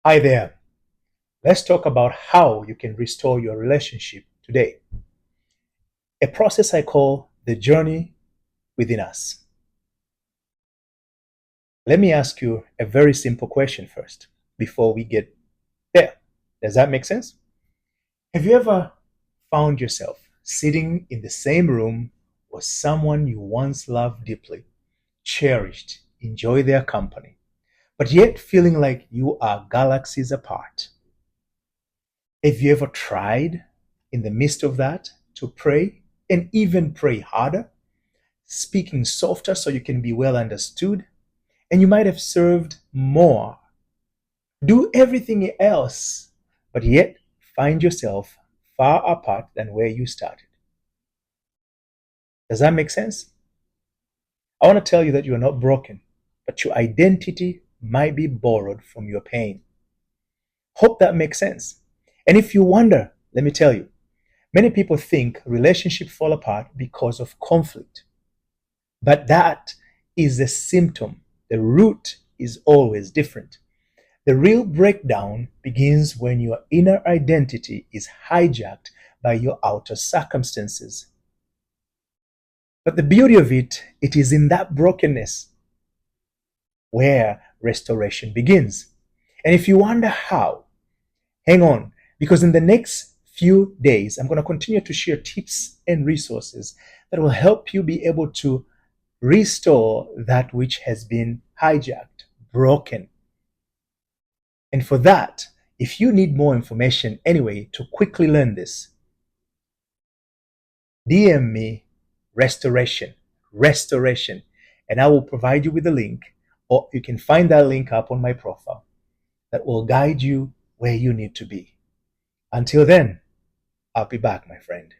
Hi there. Let's talk about how you can restore your relationship today. A process I call the journey within us. Let me ask you a very simple question first before we get there. Does that make sense? Have you ever found yourself sitting in the same room with someone you once loved deeply, cherished, enjoy their company, but yet feeling like you are galaxies apart? Have you ever tried, in the midst of that, to pray and even pray harder, speaking softer so you can be well understood? And you might have served more, do everything else, but yet find yourself far apart than where you started. Does that make sense? I want to tell you that you are not broken, but your identity might be borrowed from your pain. Hope that makes sense. And if you wonder, let me tell you, many people think relationships fall apart because of conflict, but that is a symptom. The root is always different. The real breakdown begins when your inner identity is hijacked by your outer circumstances. But the beauty of it is in that brokenness where restoration begins. And if you wonder how, hang on, because in the next few days, I'm going to continue to share tips and resources that will help you be able to restore that which has been hijacked, broken. And for that, if you need more information anyway to quickly learn this, DM me restoration, and I will provide you with a link, or you can find that link up on my profile that will guide you where you need to be. Until then, I'll be back, my friend.